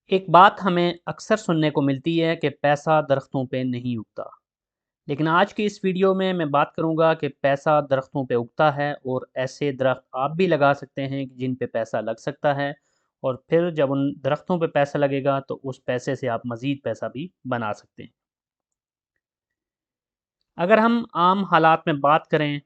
एक बात हमें अक्सर सुनने को मिलती है कि पैसा दरख्तों पे नहीं उगता। लेकिन आज की इस वीडियो में मैं बात करूंगा कि पैसा दरख्तों पे उगता है और ऐसे दरख्त आप भी लगा सकते हैं कि जिन पे पैसा लग सकता है। और फिर जब उन दरख्तों पे पैसा लगेगा तो उस पैसे से आप मज़ीद पैसा भी बना सकते हैं। अगर हम आम हालात में बात करें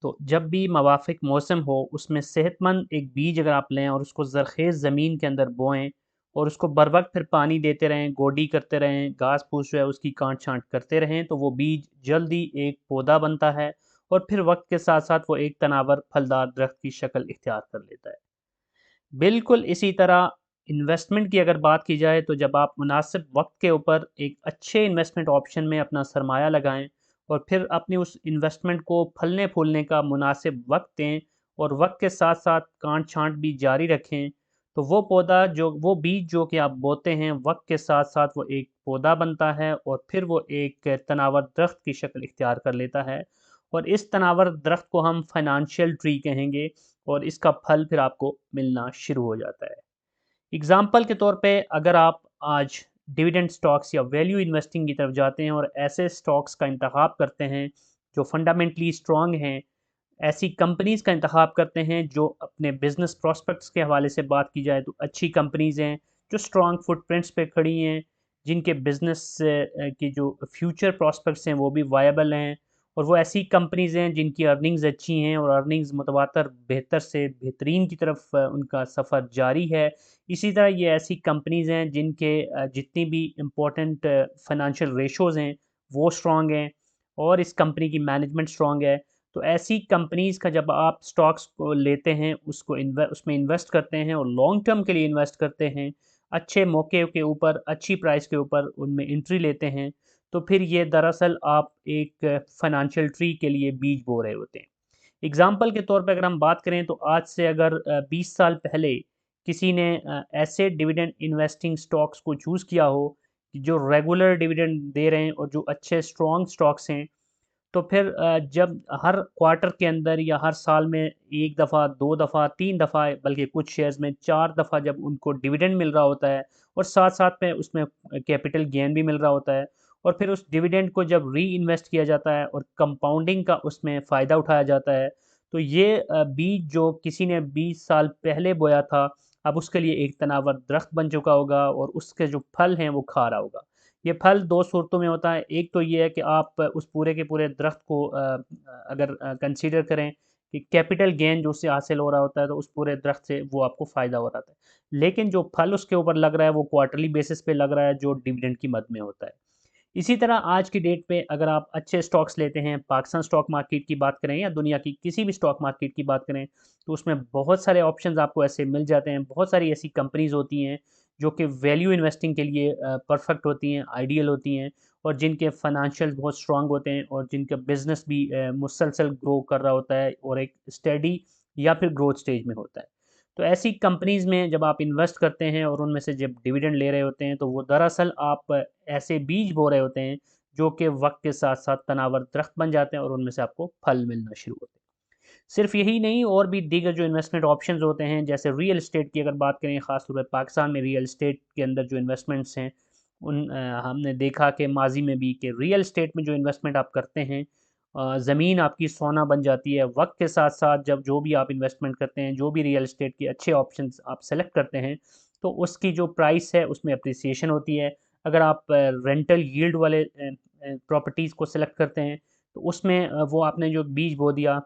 तो जब भी मवाफिक मौसम हो उसमें सेहतमंद एक बीज अगर आप लें और उसको ज़रख़ेज़ ज़मीन के अंदर बोएं और उसको बर वक्त फिर पानी देते रहें, गोडी करते रहें, घास फूस जो है उसकी काट छांट करते रहें, तो वो बीज जल्दी एक पौधा बनता है और फिर वक्त के साथ साथ वो एक तनावर फलदार दरख्त की शक्ल इख्तियार कर लेता है। बिल्कुल इसी तरह इन्वेस्टमेंट की अगर बात की जाए तो जब आप मुनासिब वक्त के ऊपर एक अच्छे इन्वेस्टमेंट ऑप्शन में अपना सरमाया लगाएं और फिर अपनी उस इन्वेस्टमेंट को फलने फूलने का मुनासिब वक्त दें और वक्त के साथ साथ काट छांट भी जारी रखें, तो वो पौधा जो वो बीज जो कि आप बोते हैं वक्त के साथ साथ वो एक पौधा बनता है और फिर वो एक तनावर दरख्त की शक्ल इख्तियार कर लेता है। और इस तनावर दरख्त को हम फाइनेंशियल ट्री कहेंगे और इसका फल फिर आपको मिलना शुरू हो जाता है। एग्ज़ाम्पल के तौर पे अगर आप आज डिविडेंड स्टॉक्स या वैल्यू इन्वेस्टिंग की तरफ जाते हैं और ऐसे स्टॉक्स का इंतखाब करते हैं जो फंडामेंटली स्ट्रॉन्ग हैं, ऐसी कंपनीज़ का इंतखाब करते हैं जो अपने बिज़नेस प्रॉस्पेक्ट्स के हवाले से बात की जाए तो अच्छी कंपनीज़ हैं, जो स्ट्रॉन्ग फुटप्रिंट्स पे खड़ी हैं, जिनके बिज़नेस की जो फ्यूचर प्रॉस्पेक्ट्स हैं वो भी वायबल हैं और वो ऐसी कंपनीज़ हैं जिनकी अर्निंग्स अच्छी हैं और अर्निंग्स मुतवातर बेहतर से बेहतरीन की तरफ उनका सफ़र जारी है। इसी तरह ये ऐसी कंपनीज़ हैं जिनके जितनी भी इम्पोर्टेंट फाइनेंशियल रेशोज़ हैं वो स्ट्रॉन्ग हैं और इस कंपनी की मैनेजमेंट स्ट्रॉन्ग है। तो ऐसी कंपनीज़ का जब आप स्टॉक्स को लेते हैं, उसको उसमें इन्वेस्ट करते हैं और लॉन्ग टर्म के लिए इन्वेस्ट करते हैं, अच्छे मौके के ऊपर, अच्छी प्राइस के ऊपर उनमें एंट्री लेते हैं, तो फिर ये दरअसल आप एक फाइनेंशियल ट्री के लिए बीज बो रहे होते हैं। एग्ज़ाम्पल के तौर पे अगर हम बात करें तो आज से अगर 20 साल पहले किसी ने ऐसे डिविडेंड इन्वेस्टिंग स्टॉक्स को चूज़ किया हो, कि जो रेगुलर डिविडेंड दे रहे हैं और जो अच्छे स्ट्रॉन्ग स्टॉक्स हैं, तो फिर जब हर क्वार्टर के अंदर या हर साल में 1 दफ़ा, 2 दफ़ा, 3 दफ़ा बल्कि कुछ शेयर्स में 4 दफ़ा जब उनको डिविडेंड मिल रहा होता है और साथ-साथ में उसमें कैपिटल गेन भी मिल रहा होता है और फिर उस डिविडेंड को जब रीइन्वेस्ट किया जाता है और कंपाउंडिंग का उसमें फ़ायदा उठाया जाता है, तो ये बीज जो किसी ने 20 साल पहले बोया था, अब उसके लिए एक तनावर दरख्त बन चुका होगा और उसके जो फल हैं वो खा रहा होगा। ये फल 2 सूरतों में होता है। एक तो ये है कि आप उस पूरे के पूरे दरख़्त को अगर कंसीडर करें कि कैपिटल गेन जो उससे हासिल हो रहा होता है, तो उस पूरे दरख़्त से वो आपको फ़ायदा हो रहा था। लेकिन जो फल उसके ऊपर लग रहा है, वो क्वार्टरली बेसिस पे लग रहा है, जो डिविडेंड की मद में होता है। इसी तरह आज की डेट पे अगर आप अच्छे स्टॉक्स लेते हैं, पाकिस्तान स्टॉक मार्केट की बात करें या दुनिया की किसी भी स्टॉक मार्केट की बात करें, तो उसमें बहुत सारे ऑप्शंस आपको ऐसे मिल जाते हैं। बहुत सारी ऐसी कंपनीज़ होती हैं, जो कि वैल्यू इन्वेस्टिंग के लिए परफेक्ट होती हैं, आइडियल होती हैं और जिनके फाइनेंशियल बहुत स्ट्रॉन्ग होते हैं और जिनका बिज़नेस भी मुसलसल ग्रो कर रहा होता है और एक स्टेडी या फिर ग्रोथ स्टेज में होता है। तो ऐसी कंपनीज़ में जब आप इन्वेस्ट करते हैं और उनमें से जब डिविडेंड ले रहे होते हैं, तो वो दरअसल आप ऐसे बीज बो रहे होते हैं, जो कि वक़्त के साथ-साथ तनावर दरख्त बन जाते हैं और उनमें से आपको फल मिलना शुरू होते हैं। सिर्फ़ यही नहीं और भी दीगर जो इन्वेस्टमेंट ऑप्शंस होते हैं, जैसे रियल एस्टेट की अगर बात करें, ख़ास तौर पे पाकिस्तान में रियल एस्टेट के अंदर जो इन्वेस्टमेंट्स हैं, हमने देखा कि माज़ी में भी कि रियल एस्टेट में जो इन्वेस्टमेंट आप करते हैं, ज़मीन आपकी सोना बन जाती है। वक़्त के साथ-साथ जब जो भी आप इन्वेस्टमेंट करते हैं, जो भी रियल एस्टेट के अच्छे ऑप्शंस आप सेलेक्ट करते हैं, तो उसकी जो प्राइस है उसमें एप्रिसिएशन होती है। अगर आप रेंटल यील्ड वाले प्रॉपर्टीज़ को सेलेक्ट करते हैं, तो उसमें वो आपने जो बीज बो दिया,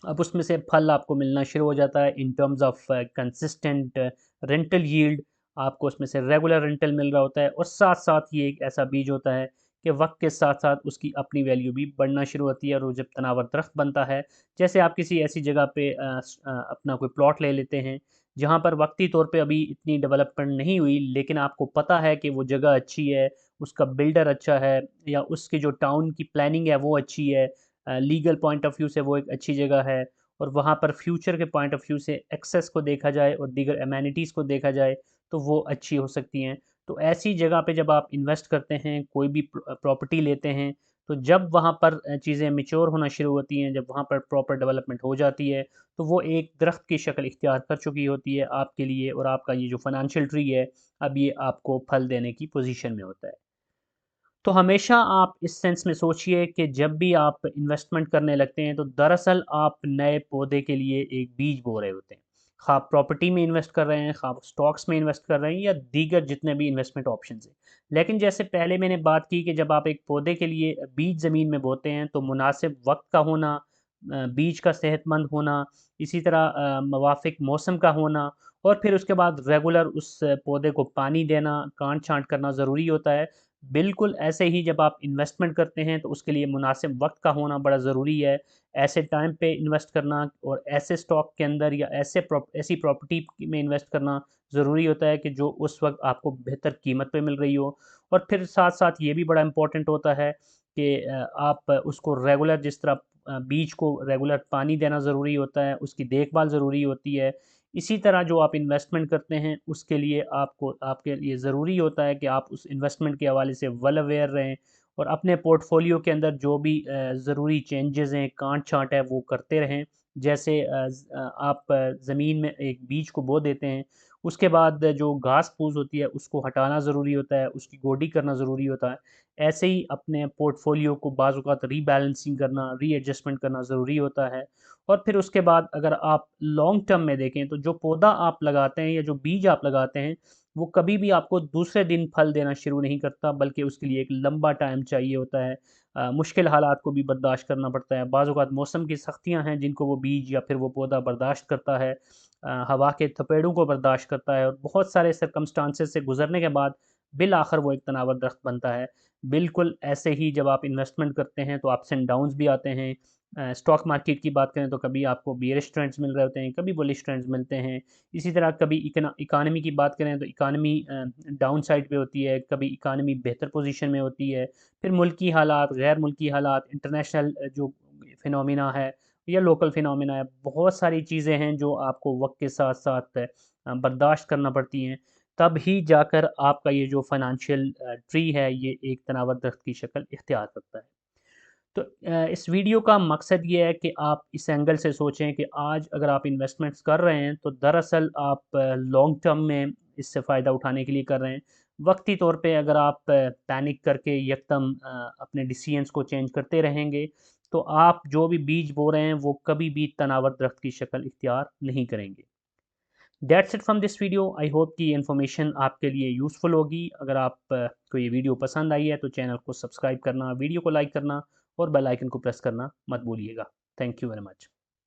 अब उसमें से फल आपको मिलना शुरू हो जाता है in terms of consistent rental yield. आपको उसमें से रेगुलर रेंटल मिल रहा होता है और साथ-साथ ये एक ऐसा बीज होता है कि वक़्त के साथ-साथ उसकी अपनी वैल्यू भी बढ़ना शुरू होती है और वो जब तनावर दरख्त बनता है, जैसे आप किसी ऐसी जगह पे अपना कोई प्लॉट ले लेते हैं, जहाँ पर वक़्ती तौर पे अभी इतनी डेवलपमेंट नहीं हुई, लेकिन आपको पता है कि वो जगह अच्छी है, उसका बिल्डर अच्छा है या उसकी जो टाउन की प्लानिंग है वो अच्छी है, लीगल पॉइंट ऑफ व्यू से वो एक अच्छी जगह है और वहाँ पर फ्यूचर के पॉइंट ऑफ व्यू से एक्सेस को देखा जाए और दीगर एमेनिटीज़ को देखा जाए, तो वो अच्छी हो सकती हैं। तो ऐसी जगह पे जब आप इन्वेस्ट करते हैं, कोई भी प्रॉपर्टी लेते हैं, तो जब वहाँ पर चीज़ें मैच्योर होना शुरू होती हैं, जब वहाँ पर प्रॉपर डेवलपमेंट हो जाती है, तो वो एक दरख्त की शक्ल इख्तियार कर चुकी होती है आपके लिए, और आपका ये जो फाइनेंशियल ट्री है, अब ये आपको फल देने की पोज़ीशन में होता है। तो हमेशा आप इस सेंस में सोचिए कि जब भी आप इन्वेस्टमेंट करने लगते हैं, तो दरअसल आप नए पौधे के लिए एक बीज बो रहे होते हैं। ख़्वाह आप प्रॉपर्टी में इन्वेस्ट कर रहे हैं, ख़्वाह आप स्टॉक्स में इन्वेस्ट कर रहे हैं, या दीगर जितने भी इन्वेस्टमेंट ऑप्शंस हैं। लेकिन जैसे पहले मैंने बात की कि जब आप एक पौधे के लिए बीज ज़मीन में बोते हैं, तो मुनासिब वक़्त का होना, बीज का सेहतमंद होना, इसी तरह मुवाफ़िक मौसम का होना, और फिर उसके बाद रेगुलर उस पौधे को पानी देना, काट-छाँट करना ज़रूरी होता है। बिल्कुल ऐसे ही जब आप इन्वेस्टमेंट करते हैं, तो उसके लिए मुनासिब वक़्त का होना बड़ा ज़रूरी है। ऐसे टाइम पे इन्वेस्ट करना और ऐसे स्टॉक के अंदर या ऐसी प्रॉपर्टी में इन्वेस्ट करना ज़रूरी होता है कि जो उस वक़्त आपको बेहतर कीमत पे मिल रही हो। और फिर साथ-साथ ये भी बड़ा इम्पोर्टेंट होता है कि आप उसको रेगुलर, जिस तरह बीज को रेगुलर पानी देना ज़रूरी होता है, उसकी देखभाल ज़रूरी होती है। इसी तरह जो आप इन्वेस्टमेंट करते हैं, उसके लिए आपके लिए ज़रूरी होता है कि आप उस इन्वेस्टमेंट के हवाले से वेल अवेयर रहें, और अपने पोर्टफोलियो के अंदर जो भी ज़रूरी चेंजेस हैं, काट-छाँट है, वो करते रहें। जैसे आप ज़मीन में एक बीज को बो देते हैं, उसके बाद जो घास-फूस होती है, उसको हटाना ज़रूरी होता है, उसकी गोडी करना ज़रूरी होता है। ऐसे ही अपने पोर्टफोलियो को बाज़ औक़ात रीबैलेंसिंग करना, रीएडजस्टमेंट करना ज़रूरी होता है। और फिर उसके बाद अगर आप लॉन्ग टर्म में देखें, तो जो पौधा आप लगाते हैं या जो बीज आप लगाते हैं, वो कभी भी आपको दूसरे दिन फल देना शुरू नहीं करता, बल्कि उसके लिए एक लंबा टाइम चाहिए होता है। मुश्किल हालात को भी बर्दाश्त करना पड़ता है। बाज़ औक़ात मौसम की सख्तियाँ हैं जिनको वो बीज या फिर वो पौधा बर्दाश्त करता है। हवा के थपेड़ों को बर्दाश्त करता है, और बहुत सारे सर्कमस्टांसेस से गुज़रने के बाद बिल आखिर वो एक तनावर दरख्त बनता है। बिल्कुल ऐसे ही जब आप इन्वेस्टमेंट करते हैं, तो अप्स एंड डाउन्स भी आते हैं। स्टॉक मार्केट की बात करें, तो कभी आपको बेयरिश ट्रेंड्स मिल रहे होते हैं, कभी बुलिश ट्रेंड्स मिलते हैं। इसी तरह कभी इकानमी की बात करें, तो इकानमी डाउन साइड पे होती है, कभी इकानमी बेहतर पोजीशन में होती है। फिर मुल्की हालात, गैर मुल्की हालात, इंटरनेशनल जो फिनोमिना है या लोकल फिनोमिना है, बहुत सारी चीज़ें हैं जो आपको वक्त के साथ साथ बर्दाश्त करना पड़ती हैं। तब ही जाकर आपका ये जो फाइनेंशियल ट्री है, ये एक तनावर दरख्त की शक्ल इख्तियार करता है। तो इस वीडियो का मकसद ये है कि आप इस एंगल से सोचें कि आज अगर आप इन्वेस्टमेंट्स कर रहे हैं, तो दरअसल आप लॉन्ग टर्म में इससे फ़ायदा उठाने के लिए कर रहे हैं। वक्ती तौर पे अगर आप पैनिक करके यकदम अपने डिसीजंस को चेंज करते रहेंगे, तो आप जो भी बीज बो रहे हैं, वो कभी भी तनावर दरख्त की शक्ल इख्तियार नहीं करेंगे। That's it from this video. I hope कि ये इन्फॉर्मेशन आपके लिए यूज़फुल होगी। अगर आप को ये वीडियो पसंद आई है, तो चैनल को सब्सक्राइब करना, वीडियो को लाइक करना और बेल आइकन को प्रेस करना मत भूलिएगा। Thank you very much.